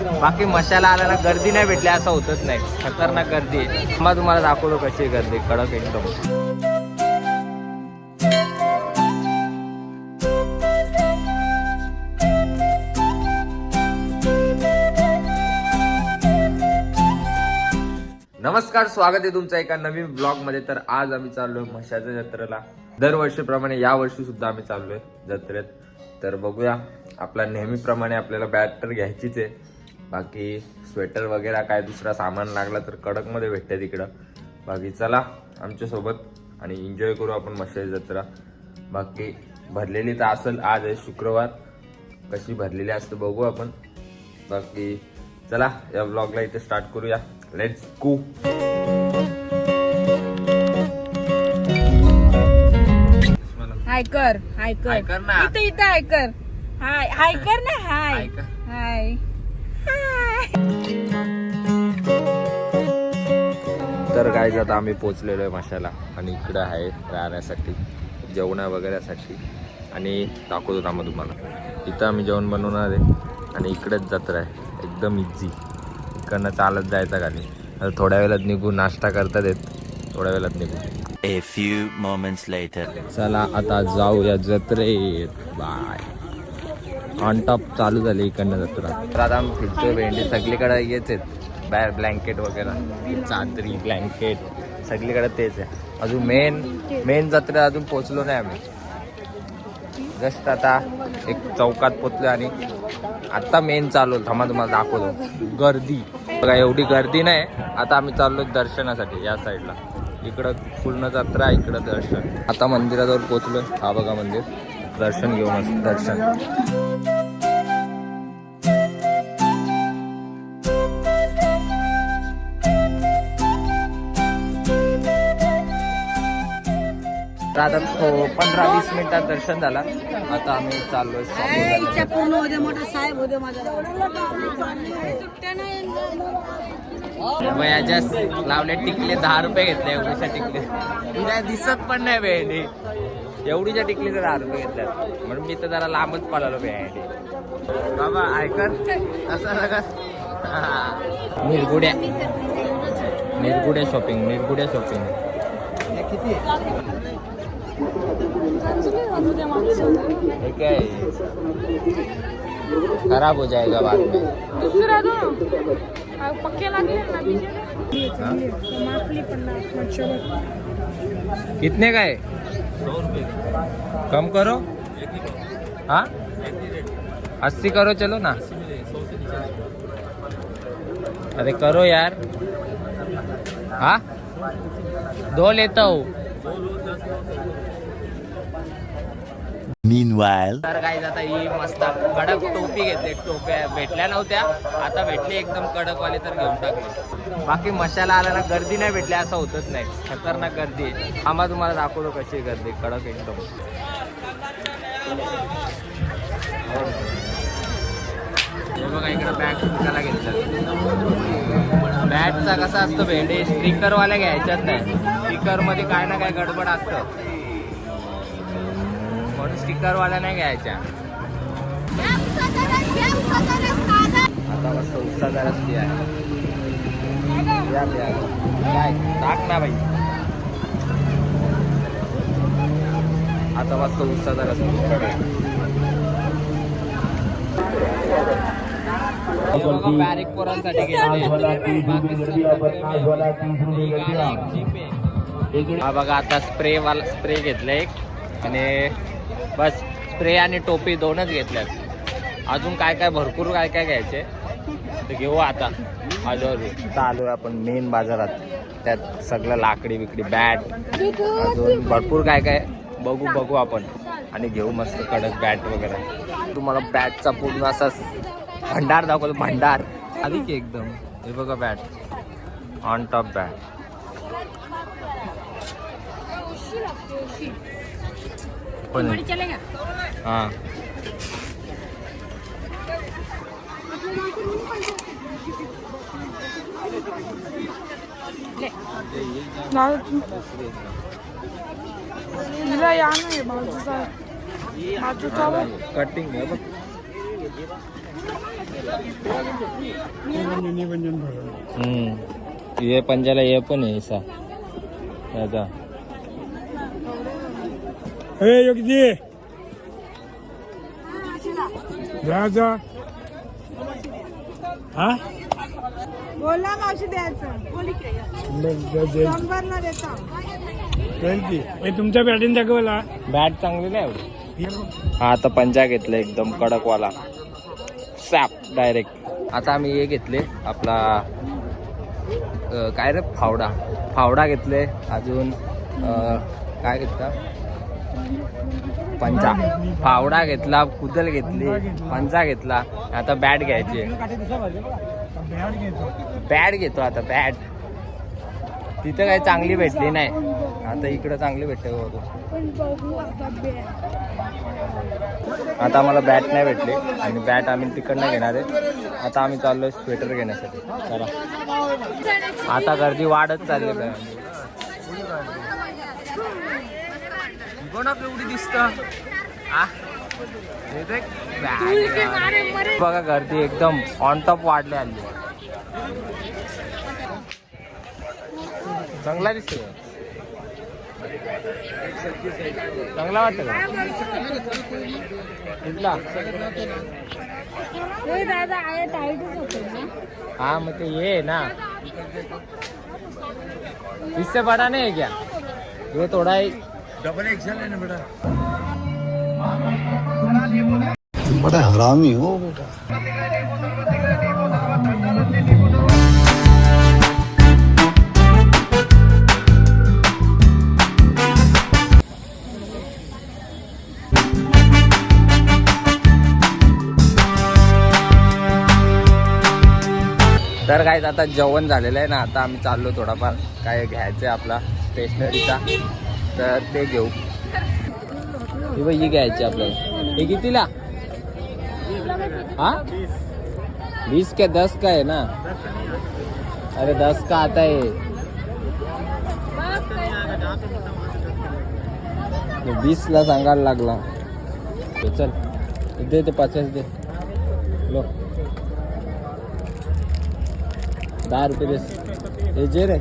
बाकी मशाला आला ना गर्दी नाही भेटली असं होतच नाही. खतरनाक गर्दी आहे. मग तुम्हाला दाखवतो कशी आहे गर्दी, कडक एकदम. नमस्कार, स्वागत आहे तुमचं एका नवीन ब्लॉग मध्ये. तर आज आम्ही चाललोय म्हशाच्या जत्रेला. दरवर्षीप्रमाणे या वर्षी सुद्धा आम्ही चाललोय जत्रेत. तर बघूया, आपला नेहमीप्रमाणे आपल्याला बॅट तर घ्यायचीच आहे. बाकी स्वेटर वगैरे काय दुसरा सामान लागला तर कडक मध्ये भेटते तिकडं. बाकी चला आमच्या सोबत आणि एन्जॉय करू आपण म्हशाची जत्रा. बाकी भरलेली तर असेल, आज आहे शुक्रवार, कशी भरलेली असते बघू आपण. बाकी चला या ब्लॉगला इथे स्टार्ट करूया. Let's go. हाय कर ना इथे हाय कर. हाय कर ना. हाय हाय. तर गाईज आता आम्ही पोहोचलेलो आहे म्हशाला आणि इकडं आहे राहण्यासाठी, जेवणा वगैरेसाठी. आणि दाखवतो थांबा तुम्हाला. इथं आम्ही जेवण बनवणार आहे आणि इकडेच जत्रा आहे. एकदम इझी, इकडनं चालत जायचं खाली. आता थोड्या वेळात निघू, नाश्ता करतात येत, थोड्या वेळात निघू. A few moments later. चला आता जाऊया जत्रेत. बाय. ऑन टॉप चालू झाली इकडनं जत्रा. तर आता आम्ही फिरतोय भेंडी, सगळीकडे येच आहेत. ब्लँकेट वगैरे, चादरी, ब्लँकेट सगळीकडे तेच आहे. अजून मेन जत्रेत अजून पोचलो नाही आम्ही. जस्ट आता एक चौकात पोचलो आणि आता मेन चालू. थांबा तुम्हाला दाखवतो. गर्दी बघा, एवढी गर्दी नाही. आता आम्ही चाललो दर्शनासाठी या साईडला. इकडं पूर्ण जत्रा, इकडं दर्शन. आता मंदिराजवळ पोचलो. हा बघा मंदिर, दर्शन घेऊ मस्त दर्शन. आता 15-20 मिनिटात दर्शन झाला. आता आम्ही चाललोय. याच्या लावले टिकले 10 रुपये घेतले. एवढ्याशा टिकले तुला दिसत पण नाही भेंडी. एवढीच्या टिकलीचे 10 रुपये घेतल्यात म्हणून मी तर जरा लांबच पळालो भेंडी. बाबा ऐकत असं नका. निरगुड्या शॉपिंग. किती क्या है? खराब हो जाएगा बाद में. दूसरा दो पक्के लागले ना बीजे. कितने का है? 100 रुपये. कम करो. हाँ 80 करो, चलो ना. अरे करो यार. हाँ 2 लेता हूँ. Meanwhile. तर गाईज आता ही मस्त कडक टोपी घेतली. टोप्या भेटल्या नव्हत्या, आता भेटली एकदम कडकवाली, तर घेऊन टाकली. बाकी मशाला आला ना गर्दी नाही भेटली असं होतच नाही. खतरनाक गर्दी आहे. आम्हा तुम्हाला दाखवतो कशी गर्दी, कडक एकदम. हे बघा इकडं बॅट विकायला घेतलं. बॅटचा कसा असतो भेंडे, स्टिकरवाल्या घ्यायच्याच नाही. स्टिकरमध्ये काय ना काय गडबड असतं म्हणून स्टिकरवाल्या नाही घ्यायच्या. आता मस्त उत्साह रस्ती आहे. काय टाक ना बाई. आता मस्त उत्साह रस्ती. बारीक पोरांसाठी हा बघा. आता स्प्रे घेतला एक आणि बस. स्प्रे आणि टोपी 2च घेतल्यात. अजून काय काय भरपूर काय घ्यायचे ते घेऊ आता. आता आलोय आपण मेन बाजारात. त्यात सगळं लाकडी बिकडी, बॅट, अजून भरपूर काय बघू आपण आणि घेऊ मस्त कडक बॅट वगैरे. तुम्हाला बॅटचा पूर्ण असा भंडार दाखवतो. भंडार आधी की एकदम. हे बघा बॅट, ऑन टॉप बॅट. पण हां कटिंग आहे बघ. ये पंजाला ये पण आहे असा त्याचा बोला मावशी द्यायचं शंभरला देता तुमच्या बॅटिंग दाखवला बॅट चांगली नाही एवढी. हा आता पंजा घेतला एकदम कडकवाला सॅप डायरेक्ट. आता आम्ही हे घेतले आपला काय रे फावडा घेतले अजून काय घेतला पंजा फावडा घेतला कुदल घेतली पंजा घेतला. आता बॅट घ्यायची बॅट घेतो आता बॅट. तिथं काही चांगली भेटली नाही आता इकडं चांगली भेटते बघू. आता आम्हाला बॅट नाही भेटली आणि बॅट आम्ही तिकडनं घेणार आहे. आता आम्ही चाललोय स्वेटर घेण्यासाठी. चला आता गर्दी वाढत चालली आहे. एवढी दिसत बघा गर्दी एकदम ऑन टॉप वाढली आली. चांगला दिसतो चांगला वाटतं का कुठला दादा आहे टाईटच होते ना. हाँ मग ते ये ना इससे बड़ा नहीं है क्या ये थोड़ा ही डबल एक्सेल है ना बेटा. बड़ा हरामी हो बेटा. तर काय आता जेवण झालेलं आहे ना. आता आम्ही चाललो थोडाफार काय घ्यायचं आहे आपला स्टेशनरीचा तर ते घेऊ. ही बाई ही घ्यायची आपल्याला. हे कितीला हाँ 20 के 10 का है ना. अरे 10 का आता है 20 ला सांगायला लागला. चल दे ते 50 दे लो 10 रुपये दे. हे जे रे